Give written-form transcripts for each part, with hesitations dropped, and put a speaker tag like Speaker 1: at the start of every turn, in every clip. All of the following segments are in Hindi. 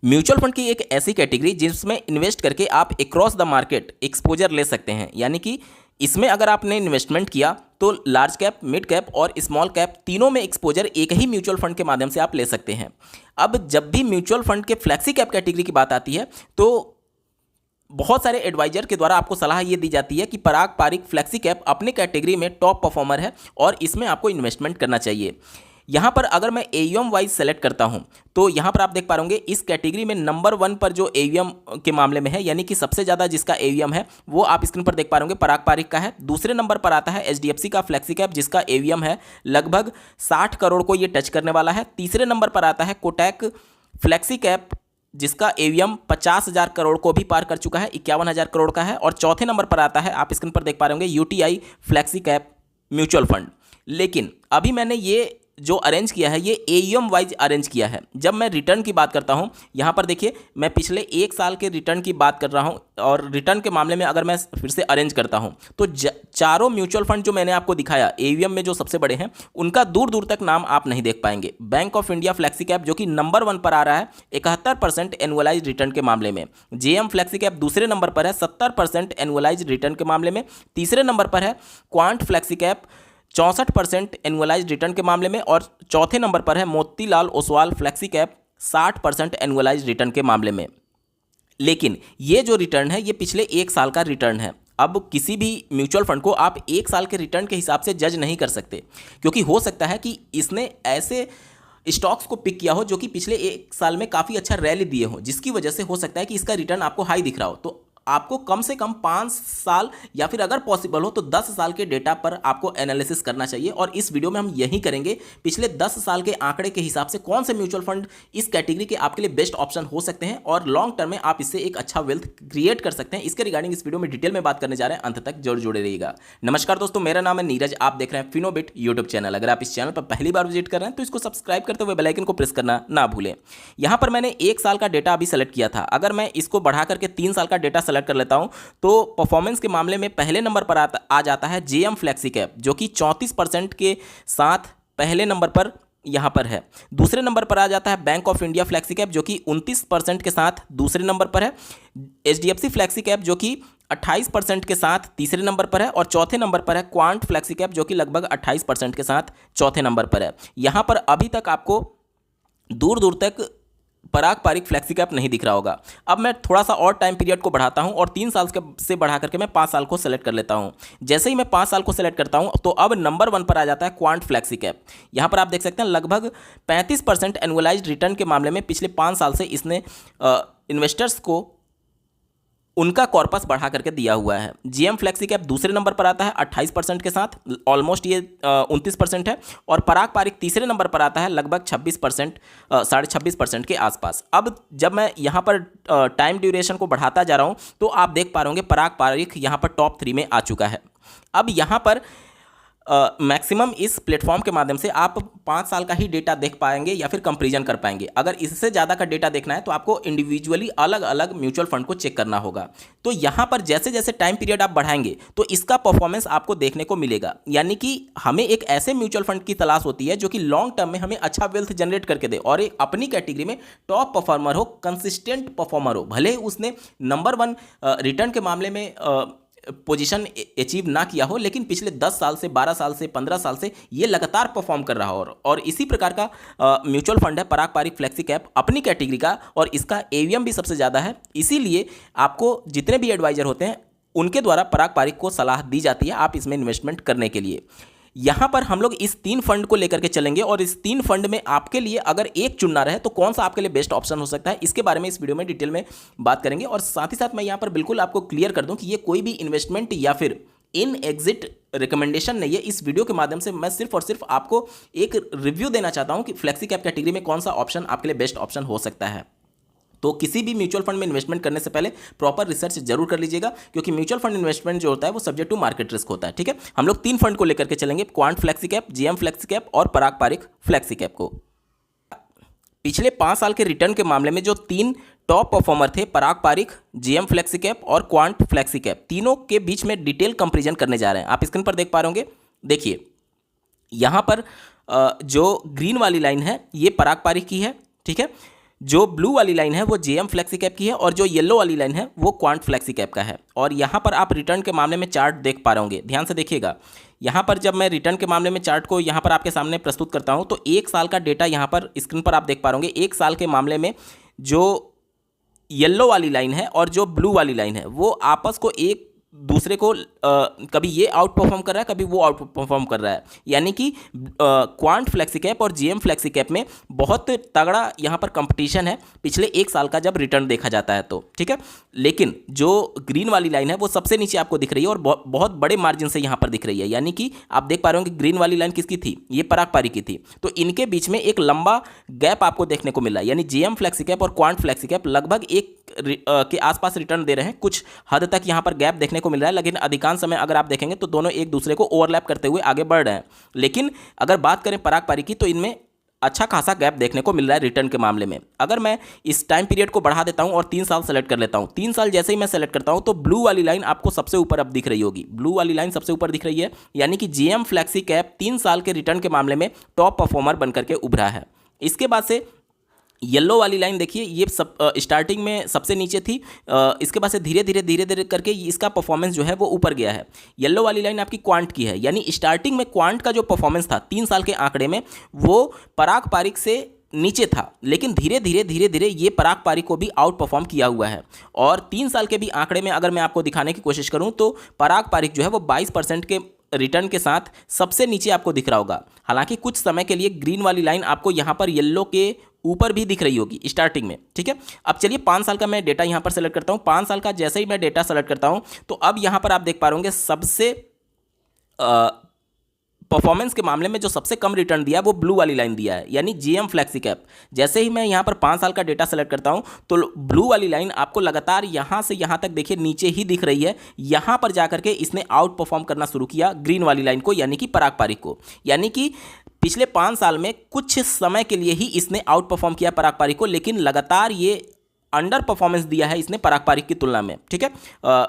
Speaker 1: म्यूचुअल फंड की एक ऐसी कैटेगरी जिसमें इन्वेस्ट करके आप अक्रॉस द मार्केट एक्सपोजर ले सकते हैं, यानी कि इसमें अगर आपने इन्वेस्टमेंट किया तो लार्ज कैप, मिड कैप और स्मॉल कैप तीनों में एक्सपोजर एक ही म्यूचुअल फंड के माध्यम से आप ले सकते हैं। अब जब भी म्यूचुअल फंड के फ्लेक्सी कैप कैटेगरी की बात आती है तो बहुत सारे एडवाइजर के द्वारा आपको सलाह ये दी जाती है कि पराग पारिक फ्लेक्सी कैप अपने कैटेगरी में टॉप परफॉर्मर है और इसमें आपको इन्वेस्टमेंट करना चाहिए। यहाँ पर अगर मैं एयूएम वाइज सेलेक्ट करता हूँ तो यहाँ पर आप देख पा रहे इस कैटेगरी में नंबर 1 पर जो एयूएम के मामले में है, यानी कि सबसे ज़्यादा जिसका एयूएम है वो आप स्क्रीन पर देख पा रहे पराग पारिक का है। दूसरे नंबर पर आता है एचडीएफसी का फ्लेक्सी कैप जिसका एयूएम है लगभग 60 करोड़ को ये टच करने वाला है। तीसरे नंबर पर आता है कोटक फ्लेक्सी कैप जिसका एवीएम 50,000 करोड़ को भी पार कर चुका है, 51,000 करोड़ का है। और चौथे नंबर पर आता है, आप स्क्रीन पर देख पा रहे होंगे, UTI flexi cap mutual fund. लेकिन अभी मैंने ये जो अरेंज किया है ये एयूएम वाइज अरेंज किया है। जब मैं रिटर्न की बात करता हूं, यहां पर देखिए मैं पिछले 1 साल के रिटर्न की बात कर रहा हूं और रिटर्न के मामले में अगर मैं फिर से अरेंज करता हूं तो चारों म्यूचुअल फंड जो मैंने आपको दिखाया एयूएम में जो सबसे बड़े हैं उनका दूर दूर तक नाम आप नहीं देख पाएंगे। Bank of India flexi cap जो कि नंबर 1 पर आ रहा है 71% एनुअलाइज रिटर्न के मामले में। जेएम फ्लेक्सी कैप दूसरे नंबर पर है 70% एनुअलाइज रिटर्न के मामले में। तीसरे नंबर पर है quant flexi cap 64% annualise return के मामले में। और चौथे नंबर पर है Motilal Oswal flexi cap 60% annualise return के मामले में। लेकिन ये जो रिटर्न है ये पिछले 1 साल का रिटर्न है। अब किसी भी म्यूचुअल फंड को आप 1 साल के रिटर्न के हिसाब से जज नहीं कर सकते, क्योंकि हो सकता है कि इसने ऐसे स्टॉक्स को पिक किया हो जो कि पिछले 1 साल में काफ़ी अच्छा रैली दिए हो, जिसकी वजह से हो सकता है कि इसका रिटर्न आपको हाई दिख रहा हो। तो आपको कम से कम 5 साल या फिर अगर पॉसिबल हो तो 10 साल के डेटा पर आपको एनालिसिस करना चाहिए। और इस वीडियो में हम यही करेंगे, पिछले 10 साल के आंकड़े के हिसाब से कौन से म्यूचुअल फंड इस कैटेगरी के आपके लिए बेस्ट ऑप्शन हो सकते हैं और लॉन्ग टर्म में आप इससे एक अच्छा वेल्थ क्रिएट कर सकते हैं। इसके रिगार्डिंग इस वीडियो में डिटेल में बात करने जा रहे हैं, अंत तक जरूर जुड़े रहिएगा। नमस्कार दोस्तों, मेरा नाम है नीरज, आप देख रहे हैं फिनोबिट यूट्यूब चैनल। अगर आप इस चैनल पर पहली बार विजिट कर रहे हैं तो इसको सब्सक्राइब करते हुए बेल आइकन को प्रेस करना ना भूलें। यहाँ पर मैंने 1 साल का डेटा अभी सेलेक्ट किया था, अगर मैं इसको बढ़ा करके 3 साल का डेटा सेलेक्ट कर लेता हूँ तो परफॉर्मेंस के मामले में पहले नंबर पर आ जाता है जेएम फ्लेक्सी कैप जो कि 34% के साथ पहले नंबर पर यहां पर है। दूसरे नंबर पर आ जाता है bank of India flexi cap जो कि 29% के साथ दूसरे नंबर पर है। एचडीएफसी फ्लेक्सी कैप जो कि 28% के साथ तीसरे नंबर पर है। और चौथे नंबर पर है क्वांट फ्लेक्सी कैप जो कि लगभग 28% के साथ चौथे नंबर पर है। यहां पर अभी तक आपको दूर दूर तक पराग पारिक फ्लेक्सी कैप नहीं दिख रहा होगा। अब मैं थोड़ा सा और टाइम पीरियड को बढ़ाता हूं और 3 साल से बढ़ा करके मैं 5 साल को सेलेक्ट कर लेता हूं। जैसे ही मैं 5 साल को सेलेक्ट करता हूं तो अब नंबर 1 पर आ जाता है क्वांट फ्लेक्सी कैप। यहां पर आप देख सकते हैं लगभग 35% एनुअलाइज्ड रिटर्न के मामले में पिछले 5 साल से इसने इन्वेस्टर्स को उनका कॉर्पस बढ़ा करके दिया हुआ है। जीएम फ्लेक्सी कैप दूसरे नंबर पर आता है 28% के साथ, ऑलमोस्ट ये 29% है। और पराग पारिक तीसरे नंबर पर आता है लगभग 26%, 26.5% के आसपास। अब जब मैं यहाँ पर टाइम ड्यूरेशन को बढ़ाता जा रहा हूँ तो आप देख पा रहे होंगे पराग पारिक यहाँ पर टॉप 3 में आ चुका है। अब यहाँ पर मैक्सिमम इस प्लेटफॉर्म के माध्यम से आप 5 साल का ही डेटा देख पाएंगे या फिर कंपैरिजन कर पाएंगे। अगर इससे ज़्यादा का डेटा देखना है तो आपको इंडिविजुअली अलग अलग म्यूचुअल फंड को चेक करना होगा। तो यहाँ पर जैसे जैसे टाइम पीरियड आप बढ़ाएंगे तो इसका परफॉर्मेंस आपको देखने को मिलेगा। यानी कि हमें एक ऐसे म्यूचुअल फंड की तलाश होती है जो कि लॉन्ग टर्म में हमें अच्छा वेल्थ जनरेट करके दे और एक अपनी कैटेगरी में टॉप परफॉर्मर हो, कंसिस्टेंट परफॉर्मर हो। भले उसने नंबर 1 रिटर्न के मामले में पोजीशन अचीव ना किया हो, लेकिन पिछले 10 साल से, 12 साल से, 15 साल से ये लगातार परफॉर्म कर रहा हो। और इसी प्रकार का म्यूचुअल फंड है पराग पारिक फ्लेक्सी कैप अपनी कैटेगरी का, और इसका एवीएम भी सबसे ज़्यादा है। इसीलिए आपको जितने भी एडवाइजर होते हैं उनके द्वारा पराग पारिक को सलाह दी जाती है आप इसमें इन्वेस्टमेंट करने के लिए। यहाँ पर हम लोग इस 3 फंड को लेकर के चलेंगे और इस 3 फंड में आपके लिए अगर एक चुनना रहे तो कौन सा आपके लिए बेस्ट ऑप्शन हो सकता है, इसके बारे में इस वीडियो में डिटेल में बात करेंगे। और साथ ही साथ मैं यहाँ पर बिल्कुल आपको क्लियर कर दूं कि ये कोई भी इन्वेस्टमेंट या फिर इन एग्जिट रिकमेंडेशन नहीं है। इस वीडियो के माध्यम से मैं सिर्फ और सिर्फ आपको एक रिव्यू देना चाहता हूँ कि फ्लेक्सी कैप कैटेगरी में कौन सा ऑप्शन आपके लिए बेस्ट ऑप्शन हो सकता है। तो किसी भी म्यूचुअल फंड में इन्वेस्टमेंट करने से पहले प्रॉपर रिसर्च जरूर कर लीजिएगा, क्योंकि म्यूचुअल फंड इन्वेस्टमेंट जो होता है वो सब्जेक्ट टू मार्केट रिस्क होता है। ठीक है, हम लोग 3 फंड को लेकर के चलेंगे, quant flexi cap, GM flexi cap और पराग पारिक फ्लेक्सी कैप को। पिछले 5 साल के रिटर्न के मामले में जो 3 टॉप परफॉर्मर थे, पराग पारिक, जीएम फ्लेक्सी कैप और क्वांट फ्लेक्सी कैप, तीनों के बीच में डिटेल कंपेरिजन करने जा रहे हैं। आप स्क्रीन पर देख पा रहे होंगे, देखिए यहाँ पर जो ग्रीन वाली लाइन है ये पराग पारिक की है। ठीक है, जो ब्लू वाली लाइन है वो जेएम फ्लेक्सी कैप की है और जो येलो वाली लाइन है वो क्वांट फ्लेक्सी कैप का है। और यहाँ पर आप रिटर्न के मामले में चार्ट देख पा रहे होंगे, ध्यान से देखिएगा। यहाँ पर जब मैं रिटर्न के मामले में चार्ट को यहाँ पर आपके सामने प्रस्तुत करता हूँ तो एक साल का डेटा यहाँ पर स्क्रीन पर आप देख पा रहे होंगे। एक साल के मामले में जो येलो वाली लाइन है और जो ब्लू वाली लाइन है वो आपस को एक दूसरे को कभी ये आउट परफॉर्म कर रहा है, कभी वो आउट परफॉर्म कर रहा है। यानी कि क्वांट फ्लेक्सी कैप और जीएम फ्लेक्सी कैप में बहुत तगड़ा यहाँ पर कंपटीशन है पिछले एक साल का जब रिटर्न देखा जाता है तो, ठीक है। लेकिन जो ग्रीन वाली लाइन है वो सबसे नीचे आपको दिख रही है और बहुत बड़े मार्जिन से यहाँ पर दिख रही है। यानी कि आप देख पा रहे हो कि ग्रीन वाली लाइन किसकी थी, ये पराग पारी की थी। तो इनके बीच में एक लंबा गैप आपको देखने को मिला है। यानी जीएम फ्लेक्सी कैप और क्वांट फ्लेक्सी कैप लगभग एक के आसपास रिटर्न दे रहे हैं। कुछ हद तक यहाँ पर गैप देखने को मिल रहा है, लेकिन अधिकांश समय अगर आप देखेंगे तो दोनों एक दूसरे को ओवरलैप करते हुए आगे बढ़ रहे हैं। लेकिन अगर बात करें पराग पारी की तो इनमें अच्छा खासा गैप देखने को मिल रहा है रिटर्न के मामले में। अगर मैं इस टाइम पीरियड को बढ़ा देता हूं और 3 साल सेलेक्ट कर लेता हूं, 3 साल जैसे ही मैं सेलेक्ट करता हूं तो ब्लू वाली लाइन आपको सबसे ऊपर अब दिख रही होगी। ब्लू वाली लाइन सबसे ऊपर दिख रही है, यानी कि जीएम फ्लेक्सी कैप 3 साल के रिटर्न के मामले में टॉप परफॉर्मर बनकर के उभरा है। इसके बाद से येलो वाली लाइन देखिए, ये सब स्टार्टिंग में सबसे नीचे थी, इसके बाद से धीरे धीरे करके इसका परफॉर्मेंस जो है वो ऊपर गया है। येलो वाली लाइन आपकी क्वांट की है, यानी स्टार्टिंग में क्वांट का जो परफॉर्मेंस था 3 साल के आंकड़े में वो पराग पारिक से नीचे था, लेकिन धीरे धीरे ये पराग पारिक को भी आउट परफॉर्म किया हुआ है। और 3 साल के भी आंकड़े में अगर मैं आपको दिखाने की कोशिश करूं तो पराग पारिक जो है वो 22% के रिटर्न के साथ सबसे नीचे आपको दिख रहा होगा। हालांकि कुछ समय के लिए ग्रीन वाली लाइन आपको यहां पर येलो के ऊपर भी दिख रही होगी स्टार्टिंग में, ठीक है। अब चलिए 5 साल का मैं डेटा यहां पर सेलेक्ट करता हूं। 5 साल का जैसे ही मैं डेटा सेलेक्ट करता हूं तो अब यहां पर आप देख पा रहे होंगे सबसे परफॉर्मेंस के मामले में जो सबसे कम रिटर्न दिया है वो ब्लू वाली लाइन दिया है, यानी जीएम फ्लेक्सी कैप। जैसे ही मैं यहाँ पर 5 साल का डेटा सेलेक्ट करता हूँ तो ब्लू वाली लाइन आपको लगातार यहाँ से यहाँ तक देखिए नीचे ही दिख रही है। यहाँ पर जाकर के इसने आउट परफॉर्म करना शुरू किया ग्रीन वाली लाइन को, यानी कि पराग पारिक को। यानी कि पिछले 5 साल में कुछ समय के लिए ही इसने आउट परफॉर्म किया पराग पारिक को, लेकिन लगातार ये अंडर परफॉर्मेंस दिया है इसने पराग पारिक की तुलना में, ठीक है।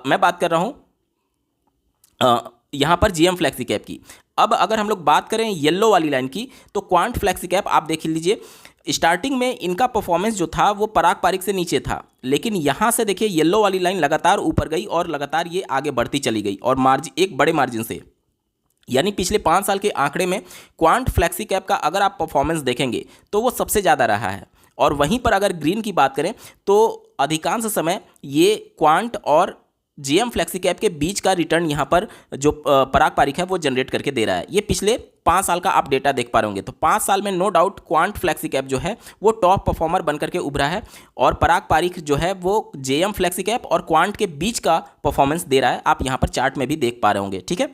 Speaker 1: मैं बात कर रहा हूँ यहाँ पर जीएम फ्लेक्सी कैप की। अब अगर हम लोग बात करें येलो वाली लाइन की तो क्वांट फ्लेक्सी कैप आप देख लीजिए, स्टार्टिंग में इनका परफॉर्मेंस जो था वो पराग पारिक से नीचे था, लेकिन यहाँ से देखिए येलो वाली लाइन लगातार ऊपर गई और लगातार ये आगे बढ़ती चली गई और मार्जिन एक बड़े मार्जिन से। यानी पिछले 5 साल के आंकड़े में क्वांट फ्लेक्सी कैप का अगर आप परफॉर्मेंस देखेंगे तो वो सबसे ज़्यादा रहा है। और वहीं पर अगर ग्रीन की बात करें तो अधिकांश समय ये क्वांट और जीएम फ्लेक्सी कैप के बीच का रिटर्न यहाँ पर जो पराग पारिक है वो जनरेट करके दे रहा है। ये पिछले 5 साल का आप डेटा देख पा रहे होंगे। तो 5 साल में no doubt quant flexi cap जो है वो टॉप परफॉर्मर बनकर के उभरा है और पराग पारिक जो है वो जीएम फ्लेक्सी कैप और क्वांट के बीच का परफॉर्मेंस दे रहा है। आप यहाँ पर चार्ट में भी देख पा रहे होंगे, ठीक है।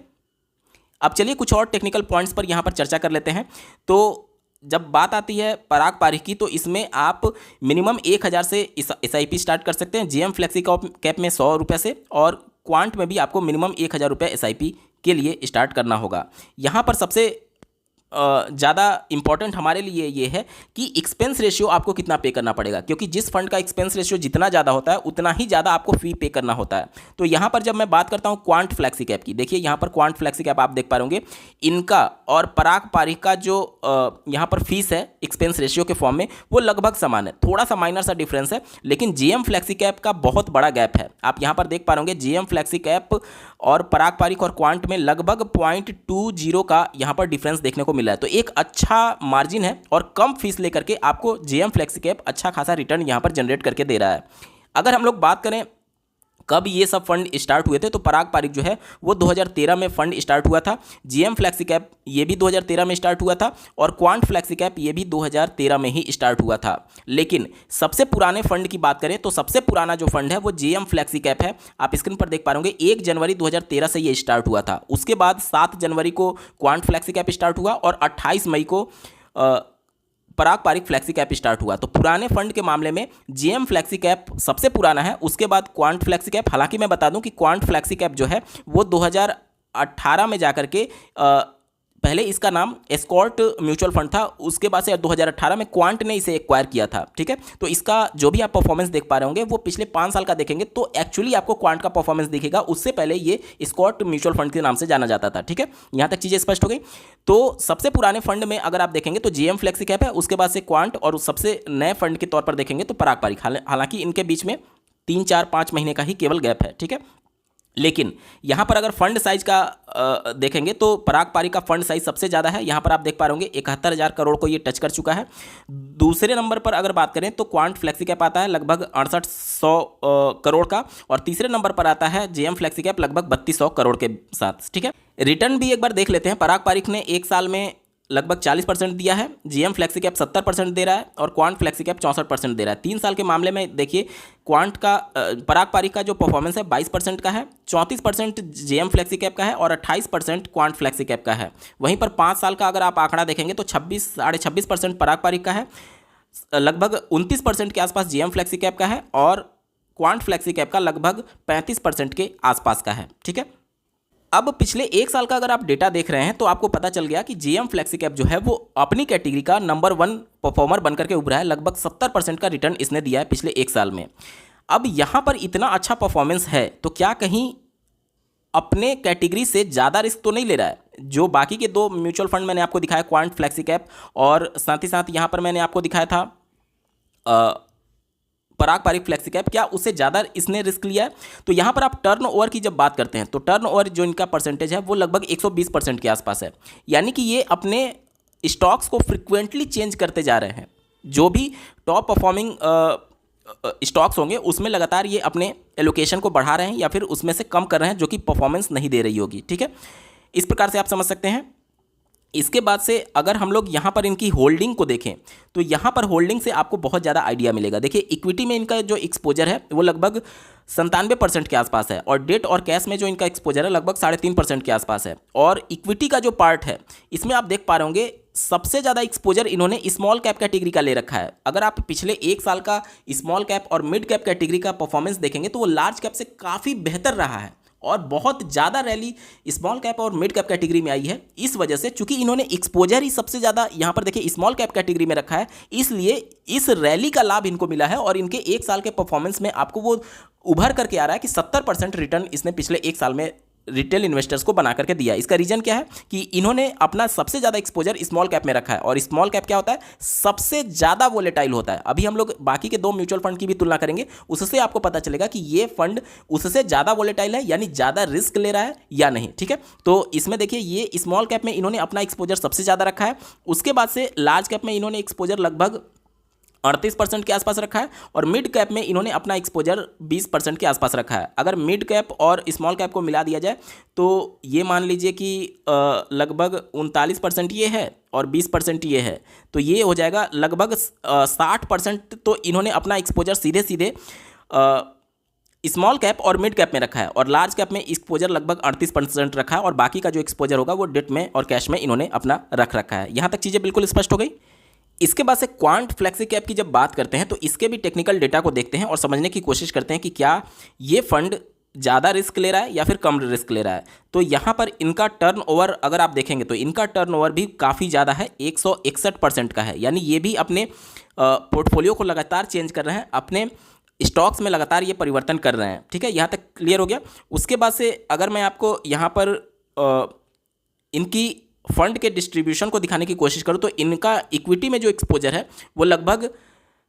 Speaker 1: अब चलिए कुछ और टेक्निकल पॉइंट्स पर यहाँ पर चर्चा कर लेते हैं। तो जब बात आती है पराग पारिक की तो इसमें आप मिनिमम 1000 से SIP स्टार्ट कर सकते हैं। जीएम फ्लेक्सी कैप में 100 रुपये से और क्वांट में भी आपको मिनिमम 1000 रुपये SIP के लिए स्टार्ट करना होगा। यहाँ पर सबसे ज़्यादा इंपॉर्टेंट हमारे लिए ये है कि एक्सपेंस रेशियो आपको कितना पे करना पड़ेगा, क्योंकि जिस फंड का एक्सपेंस रेशियो जितना ज़्यादा होता है उतना ही ज़्यादा आपको फी पे करना होता है। तो यहाँ पर जब मैं बात करता हूँ क्वांट फ्लेक्सी कैप की, देखिए यहाँ पर क्वांट फ्लेक्सी कैप आप देख पा रहे होंगे, इनका और पराग पारिक का जो यहाँ पर फीस है एक्सपेंस रेशियो के फॉर्म में वो लगभग समान है, थोड़ा सा माइनर सा डिफरेंस है, लेकिन जीएम फ्लेक्सी कैप का बहुत बड़ा गैप है। आप यहाँ पर देख पा रहे होंगे जीएम फ्लेक्सी कैप और पराग पारिक और क्वांट में लगभग 0.20 का यहाँ पर डिफरेंस देखने को मिला है। तो एक अच्छा मार्जिन है और कम फीस लेकर के आपको जीएम फ्लेक्सी कैप अच्छा खासा रिटर्न यहाँ पर जनरेट करके दे रहा है। अगर हम लोग बात करें कब ये सब फंड स्टार्ट हुए थे तो पराग पारिक जो है वो 2013 में फंड स्टार्ट हुआ था। जीएम फ्लेक्सी कैप ये भी 2013 में स्टार्ट हुआ था और क्वांट फ्लेक्सी कैप ये भी 2013 में ही स्टार्ट हुआ था। लेकिन सबसे पुराने फंड की बात करें तो सबसे पुराना जो फंड है वो जीएम फ्लेक्सी कैप है। आप स्क्रीन पर देख पा रहे होंगे 1 जनवरी 2013 से ये स्टार्ट हुआ था। उसके बाद 7 जनवरी को क्वांट फ्लेक्सी कैप स्टार्ट हुआ और 28 मई को पराग पारिक फ्लेक्सी कैप स्टार्ट हुआ। तो पुराने फंड के मामले में जीएम फ्लेक्सी कैप सबसे पुराना है, उसके बाद क्वांट फ्लेक्सी कैप। हालांकि मैं बता दूं कि क्वांट फ्लेक्सी कैप जो है वो 2018 में जाकर के पहले इसका नाम एस्कॉर्ट म्यूचुअल फंड था, उसके बाद से 2018 में क्वांट ने इसे एक्वायर किया था। ठीक है, तो इसका जो भी आप परफॉर्मेंस देख पा रहे होंगे वो पिछले 5 साल का देखेंगे तो एक्चुअली आपको क्वांट का परफॉर्मेंस दिखेगा। उससे पहले ये एस्कॉर्ट म्यूचुअल फंड के नाम से जाना जाता था। ठीक है, यहाँ तक चीज़ें स्पष्ट हो गई। तो सबसे पुराने फंड में अगर आप देखेंगे तो जेएम फ्लेक्सी कैप है, उसके बाद से क्वांट, और सबसे नए फंड के तौर पर देखेंगे तो पराग पारिक। हालांकि इनके बीच में 3-4-5 महीने का ही केवल गैप है। ठीक है, लेकिन यहाँ पर अगर फंड साइज का देखेंगे तो पराग पारिक का फंड साइज सबसे ज़्यादा है। यहाँ पर आप देख पा रहे होंगे 71,000 करोड़ को ये टच कर चुका है। दूसरे नंबर पर अगर बात करें तो क्वांट फ्लेक्सी कैप आता है लगभग 6800 करोड़ का, और तीसरे नंबर पर आता है जेएम फ्लेक्सी कैप लगभग 3200 करोड़ के साथ। ठीक है, रिटर्न भी एक बार देख लेते हैं। पराग पारिक ने एक साल में लगभग 40% दिया है, जेएम फ्लेक्सी कैप 70% दे रहा है, और क्वांट फ्लेक्सी कैप 64% दे रहा है। 3 साल के मामले में देखिए क्वांट का पराग पारिक का जो परफॉर्मेंस है 22% का है, 34% जेएम फ्लेक्सी कैप का है, और 28% क्वांट फ्लेक्सी कैप का है। वहीं पर 5 साल का अगर आप आंकड़ा देखेंगे तो 26-26.5% पराग पारिक का है, लगभग 29% के आसपास जेएम फ्लेक्सी कैप का है, और क्वांट फ्लेक्सी कैप का लगभग 35% के आसपास का है। ठीक है, अब पिछले 1 साल का अगर आप डेटा देख रहे हैं तो आपको पता चल गया कि जेएम फ्लेक्सी कैप जो है वो अपनी कैटेगरी का नंबर 1 परफॉर्मर बनकर के उभरा है। लगभग 70% का रिटर्न इसने दिया है पिछले 1 साल में। अब यहाँ पर इतना अच्छा परफॉर्मेंस है तो क्या कहीं अपने कैटेगरी से ज़्यादा रिस्क तो नहीं ले रहा है? जो बाकी के 2 म्यूचुअल फंड मैंने आपको दिखाया, क्वांट फ्लेक्सी कैप, और साथ ही साथ यहाँ पर मैंने आपको दिखाया था पराग पारिक फ्लेक्सी कैप, क्या उससे ज़्यादा इसने रिस्क लिया है? तो यहाँ पर आप टर्न ओवर की जब बात करते हैं तो टर्न ओवर जो इनका परसेंटेज है वो लगभग 120% के आसपास है। यानी कि ये अपने स्टॉक्स को फ्रिक्वेंटली चेंज करते जा रहे हैं। जो भी टॉप परफॉर्मिंग स्टॉक्स होंगे उसमें लगातार ये अपने एलोकेशन को बढ़ा रहे हैं या फिर उसमें से कम कर रहे हैं जो कि परफॉर्मेंस नहीं दे रही होगी। ठीक है, इस प्रकार से आप समझ सकते हैं। इसके बाद से अगर हम लोग यहाँ पर इनकी होल्डिंग को देखें तो यहाँ पर होल्डिंग से आपको बहुत ज़्यादा आइडिया मिलेगा। देखिए इक्विटी में इनका जो एक्सपोजर है वो लगभग 97% के आसपास है, और डेट और कैश में जो इनका एक्सपोजर है लगभग 3.5% के आसपास है। और इक्विटी का जो पार्ट है इसमें आप देख पा रहे होंगे सबसे ज़्यादा एक्सपोजर इन्होंने स्मॉल कैप कैटेगरी का ले रखा है। अगर आप पिछले 1 साल का स्मॉल कैप और मिड कैप कैटेगरी का परफॉर्मेंस देखेंगे तो वो लार्ज कैप से काफ़ी बेहतर रहा है, और बहुत ज़्यादा रैली स्मॉल कैप और मिड कैप कैटेगरी में आई है। इस वजह से चूंकि इन्होंने एक्सपोजर ही सबसे ज़्यादा यहाँ पर देखिए स्मॉल कैप कैटेगरी में रखा है, इसलिए इस रैली का लाभ इनको मिला है, और इनके 1 साल के परफॉर्मेंस में आपको वो उभर करके आ रहा है कि 70% रिटर्न इसने पिछले 1 साल में रिटेल इन्वेस्टर्स को बना करके दिया। इसका रीजन क्या है कि इन्होंने अपना सबसे ज़्यादा एक्सपोजर स्मॉल कैप में रखा है, और स्मॉल कैप क्या होता है, सबसे ज़्यादा वोलेटाइल होता है। अभी हम लोग बाकी के 2 म्यूचुअल फंड की भी तुलना करेंगे, उससे आपको पता चलेगा कि ये फंड उससे ज़्यादा वोलेटाइल है, यानी ज़्यादा रिस्क ले रहा है या नहीं। ठीक है, तो इसमें देखिए ये स्मॉल कैप में इन्होंने अपना एक्सपोजर सबसे ज़्यादा रखा है, उसके बाद से लार्ज कैप में इन्होंने एक्सपोजर लगभग 38% के आसपास रखा है, और मिड कैप में इन्होंने अपना एक्सपोजर 20% के आसपास रखा है। अगर मिड कैप और स्मॉल कैप को मिला दिया जाए तो ये मान लीजिए कि लगभग 39% ये है और 20% ये है, तो ये हो जाएगा लगभग 60%। तो इन्होंने अपना एक्सपोजर सीधे सीधे स्मॉल कैप और मिड कैप में रखा है, और लार्ज कैप में एक्सपोजर लगभग 38% रखा है, और बाकी का जो एक्सपोजर होगा वो डेट में और कैश में इन्होंने अपना रख रखा है। यहाँ तक चीज़ें बिल्कुल स्पष्ट हो गई। इसके बाद से क्वांट फ्लेक्सी कैप की जब बात करते हैं तो इसके भी टेक्निकल डेटा को देखते हैं और समझने की कोशिश करते हैं कि क्या ये फंड ज़्यादा रिस्क ले रहा है या फिर कम रिस्क ले रहा है। तो यहाँ पर इनका टर्नओवर अगर आप देखेंगे तो इनका टर्नओवर भी काफ़ी ज़्यादा है, 161% का है। यानी ये भी अपने पोर्टफोलियो को लगातार चेंज कर रहे हैं, अपने स्टॉक्स में लगातार ये परिवर्तन कर रहे हैं। ठीक है, यहाँ तक क्लियर हो गया। उसके बाद से अगर मैं आपको यहाँ पर इनकी फंड के डिस्ट्रीब्यूशन को दिखाने की कोशिश करूँ तो इनका इक्विटी में जो एक्सपोजर है वो लगभग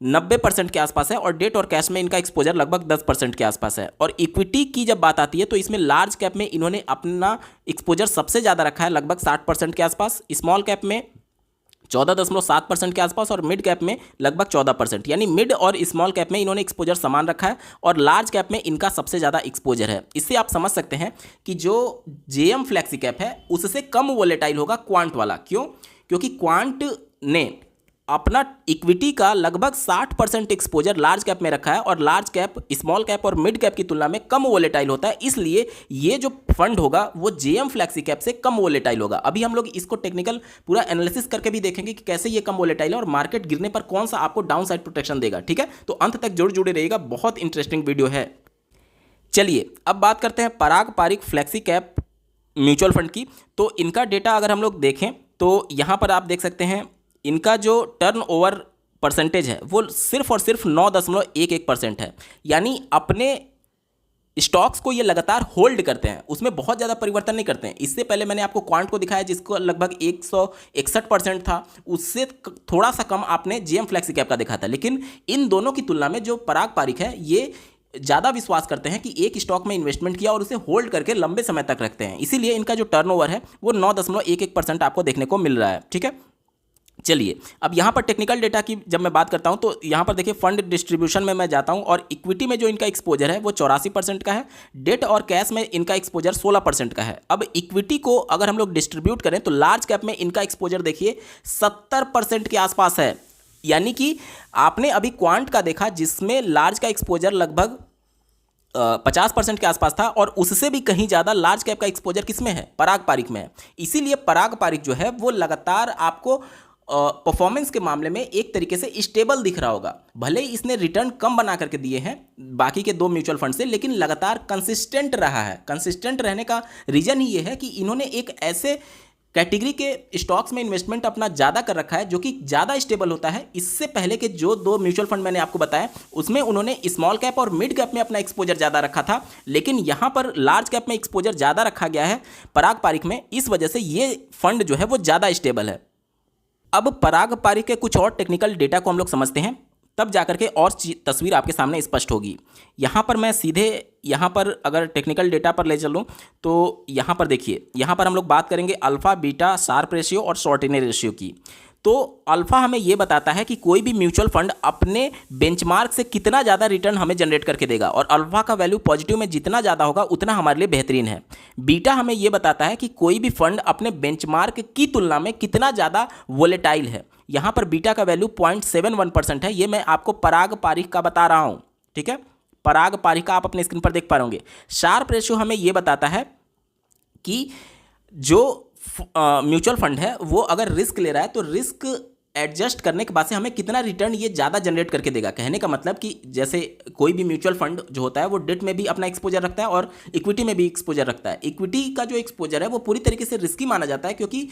Speaker 1: 90% के आसपास है, और डेट और कैश में इनका एक्सपोजर लगभग 10% के आसपास है। और इक्विटी की जब बात आती है तो इसमें लार्ज कैप में इन्होंने अपना एक्सपोजर सबसे ज़्यादा रखा है लगभग 60% के आसपास, स्मॉल कैप में 14.7% के आसपास, और मिड कैप में लगभग 14%। यानी मिड और स्मॉल कैप में इन्होंने एक्सपोजर समान रखा है, और लार्ज कैप में इनका सबसे ज़्यादा एक्सपोजर है। इससे आप समझ सकते हैं कि जो जेएम फ्लेक्सी कैप है उससे कम वोलेटाइल होगा क्वांट वाला। क्यों? क्योंकि क्वांट ने अपना इक्विटी का लगभग 60% एक्सपोजर लार्ज कैप में रखा है, और लार्ज कैप स्मॉल कैप और मिड कैप की तुलना में कम वोलेटाइल होता है, इसलिए ये जो फंड होगा वो जेएम फ्लेक्सी कैप से कम वोलेटाइल होगा। अभी हम लोग इसको टेक्निकल पूरा एनालिसिस करके भी देखेंगे कि कैसे ये कम वोलेटाइल है और मार्केट गिरने पर कौन सा आपको डाउन साइड प्रोटेक्शन देगा। ठीक है, तो अंत तक जरूर जुड़े रहिएगा, बहुत इंटरेस्टिंग वीडियो है। चलिए अब बात करते हैं Parag Parikh flexi cap mutual fund की, तो इनका डेटा अगर हम लोग देखें तो यहाँ पर आप देख सकते हैं इनका जो टर्नओवर परसेंटेज है वो सिर्फ और सिर्फ 9.11% है। यानी अपने स्टॉक्स को ये लगातार होल्ड करते हैं, उसमें बहुत ज़्यादा परिवर्तन नहीं करते हैं। इससे पहले मैंने आपको क्वांट को दिखाया जिसको लगभग 161% था, उससे थोड़ा सा कम आपने जेएम फ्लेक्सी कैप का देखा था। लेकिन इन दोनों की तुलना में जो पराग पारिक है ये ज़्यादा विश्वास करते हैं कि एक स्टॉक में इन्वेस्टमेंट किया और उसे होल्ड करके लंबे समय तक रखते हैं, इसीलिए इनका जो टर्नओवर है वो 9.11% आपको देखने को मिल रहा है। ठीक है, चलिए अब यहाँ पर टेक्निकल डेटा की जब मैं बात करता हूँ तो यहाँ पर देखिए फंड डिस्ट्रीब्यूशन में मैं जाता हूँ और इक्विटी में जो इनका एक्सपोजर है वो 84% का है, डेट और कैश में इनका एक्सपोजर 16% का है। अब इक्विटी को अगर हम लोग डिस्ट्रीब्यूट करें तो लार्ज कैप में इनका एक्सपोजर देखिए 70% के आसपास है। यानी कि आपने अभी क्वांट का देखा जिसमें लार्ज का एक्सपोजर लगभग 50% के आसपास था और उससे भी कहीं ज़्यादा लार्ज कैप का एक्सपोजर किसमें है, पराग पारिक में है। इसीलिए पराग पारिक जो है वो लगातार आपको परफॉर्मेंस के मामले में एक तरीके से स्टेबल दिख रहा होगा। भले ही इसने रिटर्न कम बना करके दिए हैं बाकी के दो म्यूचुअल फंड से, लेकिन लगातार कंसिस्टेंट रहा है। कंसिस्टेंट रहने का रीजन ही ये है कि इन्होंने एक ऐसे कैटेगरी के स्टॉक्स में इन्वेस्टमेंट अपना ज़्यादा कर रखा है जो कि ज़्यादा स्टेबल होता है। इससे पहले के जो दो म्यूचुअल फंड मैंने आपको बताया उसमें उन्होंने स्मॉल कैप और मिड कैप में अपना एक्सपोजर ज़्यादा रखा था, लेकिन यहाँ पर लार्ज कैप में एक्सपोजर ज़्यादा रखा गया है पराग पारिक में। इस वजह से ये फंड जो है वो ज़्यादा स्टेबल है। अब पराग पारिक के कुछ और टेक्निकल डेटा को हम लोग समझते हैं, तब जाकर के और तस्वीर आपके सामने स्पष्ट होगी। यहाँ पर मैं सीधे यहाँ पर अगर टेक्निकल डेटा पर ले चलूँ तो यहाँ पर देखिए, यहाँ पर हम लोग बात करेंगे अल्फ़ा बीटा शार्प रेशियो और शॉर्टिनरी रेशियो की। तो अल्फ़ा हमें ये बताता है कि कोई भी म्यूचुअल फंड अपने बेंचमार्क से कितना ज़्यादा रिटर्न हमें जनरेट करके देगा, और अल्फ़ा का वैल्यू पॉजिटिव में जितना ज़्यादा होगा उतना हमारे लिए बेहतरीन है। बीटा हमें ये बताता है कि कोई भी फंड अपने बेंचमार्क की तुलना में कितना ज़्यादा वोलेटाइल है। यहाँ पर बीटा का वैल्यू 0.71% है। ये मैं आपको पराग पारिक का बता रहा हूँ। ठीक है, पराग पारिक का आप अपने स्क्रीन पर देख पा रहे होंगे। शार्प रेशियो हमें ये बताता है कि जो म्यूचुअल फंड है वो अगर रिस्क ले रहा है तो रिस्क एडजस्ट करने के बाद से हमें कितना रिटर्न ये ज़्यादा जनरेट करके देगा। कहने का मतलब कि जैसे कोई भी म्यूचुअल फंड जो होता है वो डेट में भी अपना एक्सपोजर रखता है और इक्विटी में भी एक्सपोजर रखता है। इक्विटी का जो एक्सपोजर है वो पूरी तरीके से रिस्की माना जाता है, क्योंकि